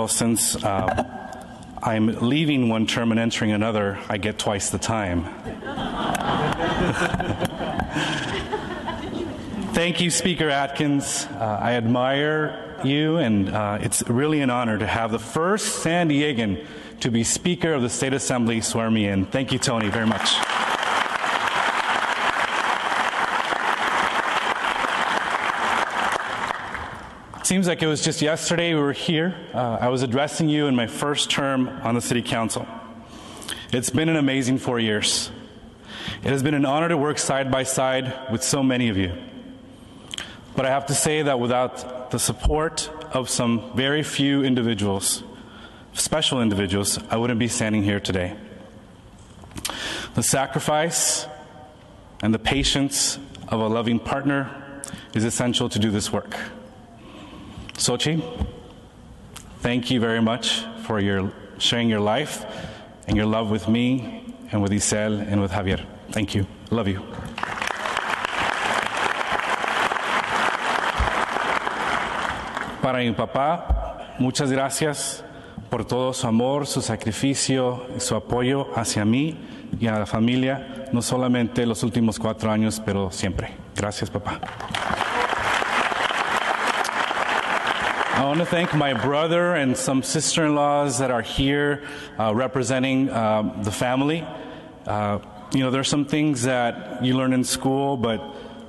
Well, since I'm leaving one term and entering another, I get twice the time. Thank you, Speaker Atkins. I admire you, and it's really an honor to have the first San Diegan to be Speaker of the State Assembly swear me in. Thank you, Tony, very much. Seems like it was just yesterday we were here. I was addressing you in my first term on the City Council. It's been an amazing 4 years. It has been an honor to work side by side with so many of you. But I have to say that without the support of some very few individuals, special individuals, I wouldn't be standing here today. The sacrifice and the patience of a loving partner is essential to do this work. Xochitl, thank you very much for sharing your life and your love with me and with Isel and with Javier. Thank you. Love you. Para mi papá, muchas gracias por todo su amor, su sacrificio y su apoyo hacia mí y a la familia, no solamente los últimos 4 años, pero siempre. Gracias, papá. I want to thank my brother and some sister-in-laws that are here representing the family. You know, there's some things that you learn in school, but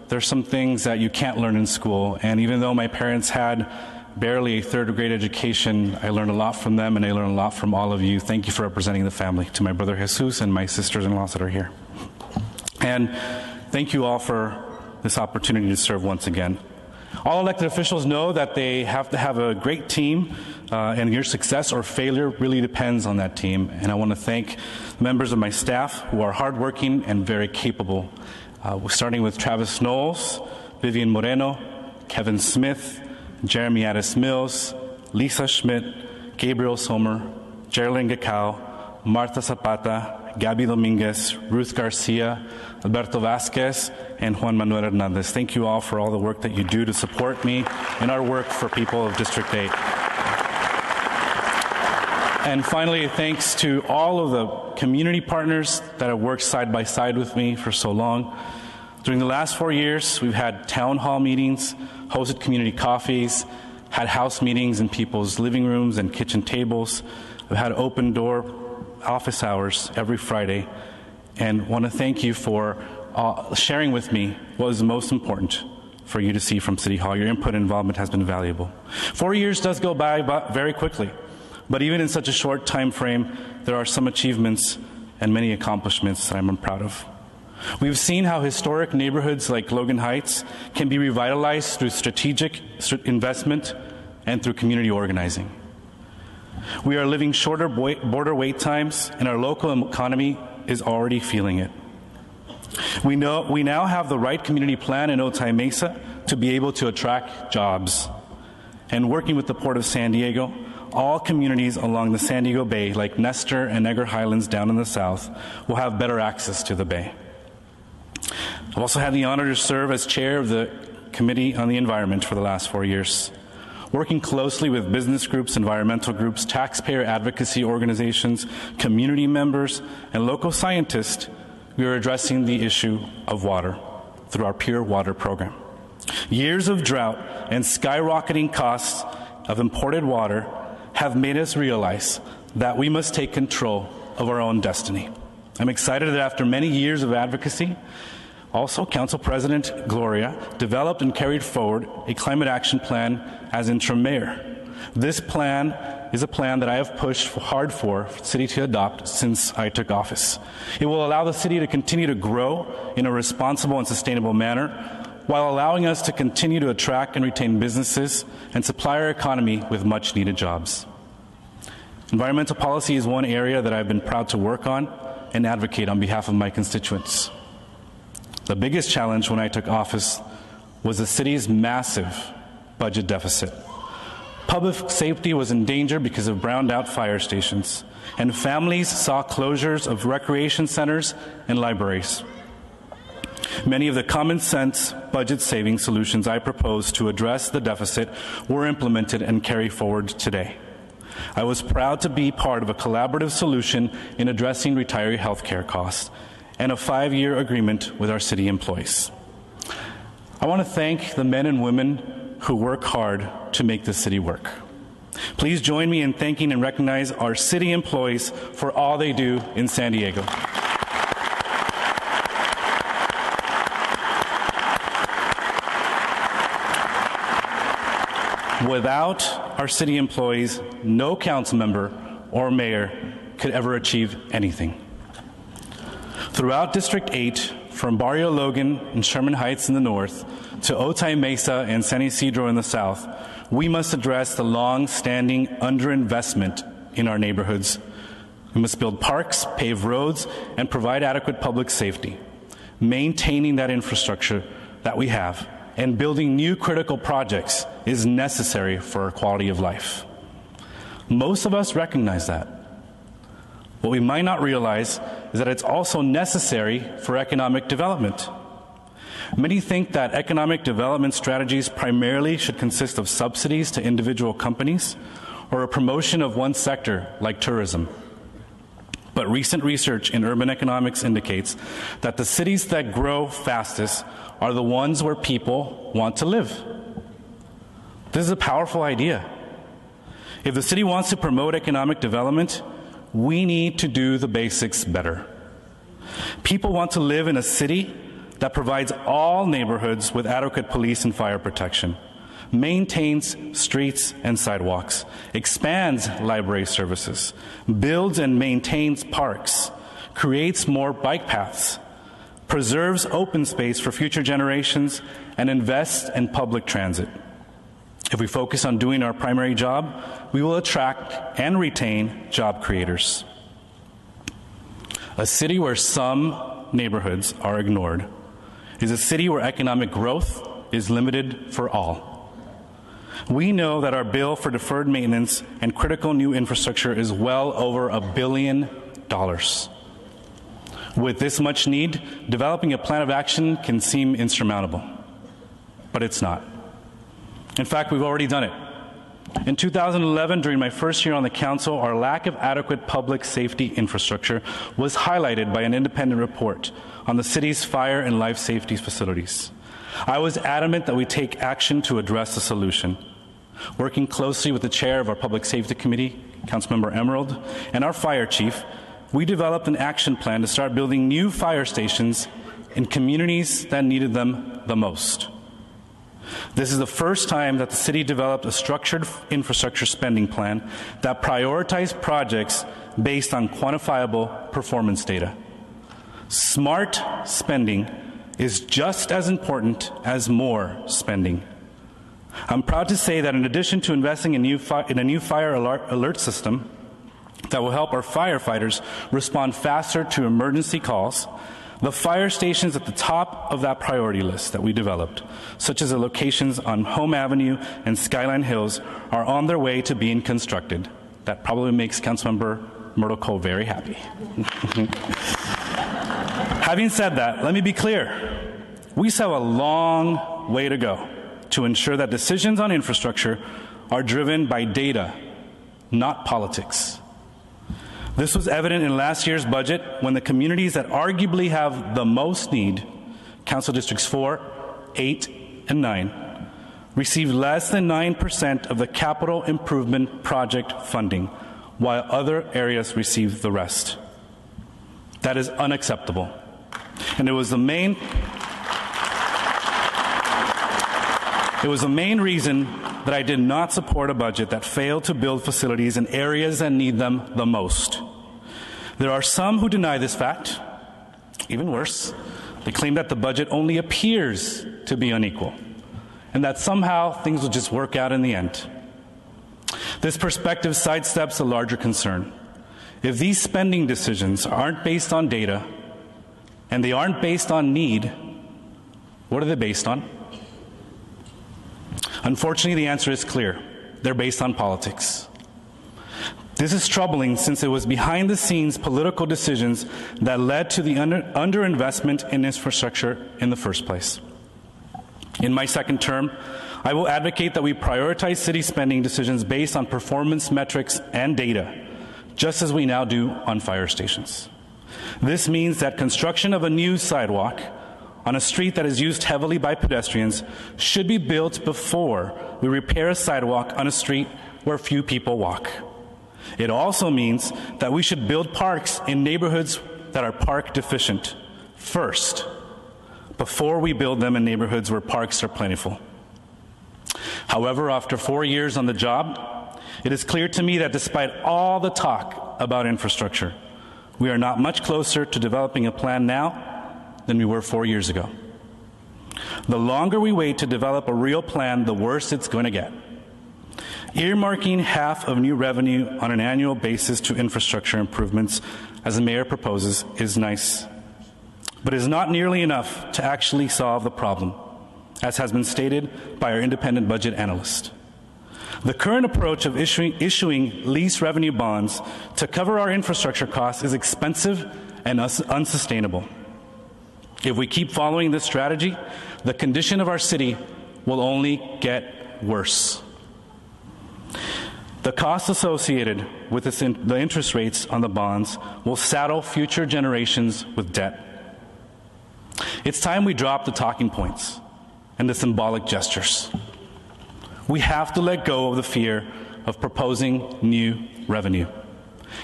there's some things that you can't learn in school. And even though my parents had barely a third-grade education, I learned a lot from them, and I learned a lot from all of you. Thank you for representing the family, to my brother Jesus and my sisters-in-laws that are here. And thank you all for this opportunity to serve once again. All elected officials know that they have to have a great team, and your success or failure really depends on that team. And I want to thank members of my staff who are hardworking and very capable, starting with Travis Knowles, Vivian Moreno, Kevin Smith, Jeremy Addis Mills, Lisa Schmidt, Gabriel Sommer, Geraldine Gacao, Martha Zapata, Gabby Dominguez, Ruth Garcia, Alberto Vasquez, and Juan Manuel Hernandez. Thank you all for all the work that you do to support me in our work for people of District 8. And finally, thanks to all of the community partners that have worked side by side with me for so long. During the last 4 years, we've had town hall meetings, hosted community coffees, had house meetings in people's living rooms and kitchen tables. We've had open door office hours every Friday, and want to thank you for sharing with me what is most important for you to see from City Hall. Your input and involvement has been valuable. 4 years does go by very quickly, but even in such a short time frame, there are some achievements and many accomplishments that I'm proud of. We've seen how historic neighborhoods like Logan Heights can be revitalized through strategic investment and through community organizing. We are living shorter border wait times, and our local economy is already feeling it. We now have the right community plan in Otay Mesa to be able to attract jobs. And working with the Port of San Diego, all communities along the San Diego Bay, like Nestor and Negra Highlands down in the south, will have better access to the Bay. I've also had the honor to serve as chair of the Committee on the Environment for the last 4 years. Working closely with business groups, environmental groups, taxpayer advocacy organizations, community members, and local scientists, we are addressing the issue of water through our Pure Water program. Years of drought and skyrocketing costs of imported water have made us realize that we must take control of our own destiny. I'm excited that after many years of advocacy, also, Council President Gloria developed and carried forward a climate action plan as interim mayor. This plan is a plan that I have pushed hard for the city to adopt since I took office. It will allow the city to continue to grow in a responsible and sustainable manner, while allowing us to continue to attract and retain businesses and supply our economy with much-needed jobs. Environmental policy is one area that I've been proud to work on and advocate on behalf of my constituents. The biggest challenge when I took office was the city's massive budget deficit. Public safety was in danger because of browned-out fire stations, and families saw closures of recreation centers and libraries. Many of the common-sense budget-saving solutions I proposed to address the deficit were implemented and carried forward today. I was proud to be part of a collaborative solution in addressing retiree health care costs and a 5-year agreement with our city employees. I want to thank the men and women who work hard to make this city work. Please join me in thanking and recognize our city employees for all they do in San Diego. Without our city employees, no council member or mayor could ever achieve anything. Throughout District 8, from Barrio Logan and Sherman Heights in the north to Otay Mesa and San Ysidro in the south, we must address the long-standing underinvestment in our neighborhoods. We must build parks, pave roads, and provide adequate public safety. Maintaining that infrastructure that we have and building new critical projects is necessary for our quality of life. Most of us recognize that. What we might not realize is that it's also necessary for economic development. Many think that economic development strategies primarily should consist of subsidies to individual companies or a promotion of one sector like tourism. But recent research in urban economics indicates that the cities that grow fastest are the ones where people want to live. This is a powerful idea. If the city wants to promote economic development, we need to do the basics better. People want to live in a city that provides all neighborhoods with adequate police and fire protection, maintains streets and sidewalks, expands library services, builds and maintains parks, creates more bike paths, preserves open space for future generations, and invests in public transit. If we focus on doing our primary job, we will attract and retain job creators. A city where some neighborhoods are ignored is a city where economic growth is limited for all. We know that our bill for deferred maintenance and critical new infrastructure is well over $1 billion. With this much need, developing a plan of action can seem insurmountable, but it's not. In fact, we've already done it. In 2011, during my first year on the council, our lack of adequate public safety infrastructure was highlighted by an independent report on the city's fire and life safety facilities. I was adamant that we take action to address the solution. Working closely with the chair of our Public Safety Committee, Councilmember Emerald, and our fire chief, we developed an action plan to start building new fire stations in communities that needed them the most. This is the first time that the city developed a structured infrastructure spending plan that prioritized projects based on quantifiable performance data. Smart spending is just as important as more spending. I'm proud to say that in addition to investing in a new fire alert system that will help our firefighters respond faster to emergency calls, the fire stations at the top of that priority list that we developed, such as the locations on Home Avenue and Skyline Hills, are on their way to being constructed. That probably makes Councilmember Myrtle Cole very happy. Having said that, let me be clear. We still have a long way to go to ensure that decisions on infrastructure are driven by data, not politics. This was evident in last year's budget when the communities that arguably have the most need, Council Districts 4, 8, and 9, received less than 9% of the capital improvement project funding, while other areas received the rest. That is unacceptable. And it was the main reason that I did not support a budget that failed to build facilities in areas that need them the most. There are some who deny this fact. Even worse, they claim that the budget only appears to be unequal and that somehow things will just work out in the end. This perspective sidesteps a larger concern. If these spending decisions aren't based on data and they aren't based on need, what are they based on? Unfortunately, the answer is clear. They're based on politics. This is troubling since it was behind-the-scenes political decisions that led to the underinvestment in infrastructure in the first place. In my second term, I will advocate that we prioritize city spending decisions based on performance metrics and data, just as we now do on fire stations. This means that construction of a new sidewalk on a street that is used heavily by pedestrians should be built before we repair a sidewalk on a street where few people walk. It also means that we should build parks in neighborhoods that are park deficient first, before we build them in neighborhoods where parks are plentiful. However, after 4 years on the job, it is clear to me that despite all the talk about infrastructure, we are not much closer to developing a plan now than we were 4 years ago. The longer we wait to develop a real plan, the worse it's going to get. Earmarking half of new revenue on an annual basis to infrastructure improvements, as the mayor proposes, is nice, but is not nearly enough to actually solve the problem, as has been stated by our independent budget analyst. The current approach of issuing lease revenue bonds to cover our infrastructure costs is expensive and unsustainable. If we keep following this strategy, the condition of our city will only get worse. The costs associated with the interest rates on the bonds will saddle future generations with debt. It's time we drop the talking points and the symbolic gestures. We have to let go of the fear of proposing new revenue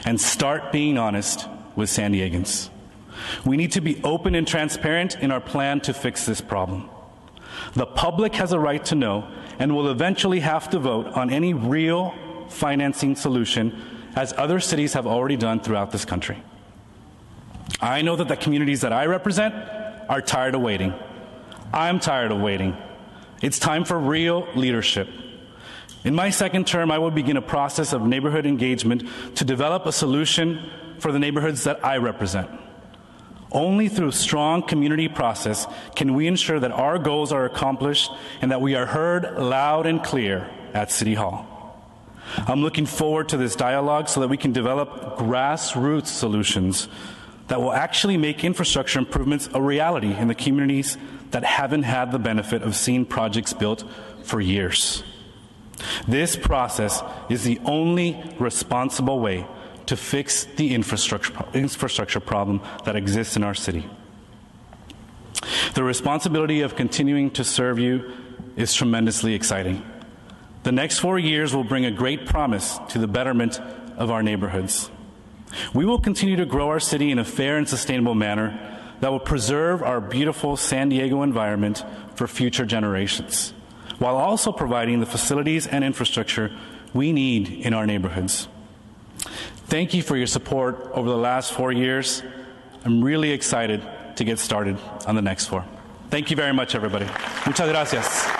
and start being honest with San Diegans. We need to be open and transparent in our plan to fix this problem. The public has a right to know and will eventually have to vote on any real financing solution, as other cities have already done throughout this country. I know that the communities that I represent are tired of waiting. I'm tired of waiting. It's time for real leadership. In my second term, I will begin a process of neighborhood engagement to develop a solution for the neighborhoods that I represent. Only through strong community process can we ensure that our goals are accomplished and that we are heard loud and clear at City Hall. I'm looking forward to this dialogue so that we can develop grassroots solutions that will actually make infrastructure improvements a reality in the communities that haven't had the benefit of seeing projects built for years. This process is the only responsible way to fix the infrastructure problem that exists in our city. The responsibility of continuing to serve you is tremendously exciting. The next 4 years will bring a great promise to the betterment of our neighborhoods. We will continue to grow our city in a fair and sustainable manner that will preserve our beautiful San Diego environment for future generations, while also providing the facilities and infrastructure we need in our neighborhoods. Thank you for your support over the last 4 years. I'm really excited to get started on the next 4. Thank you very much, everybody. Muchas gracias.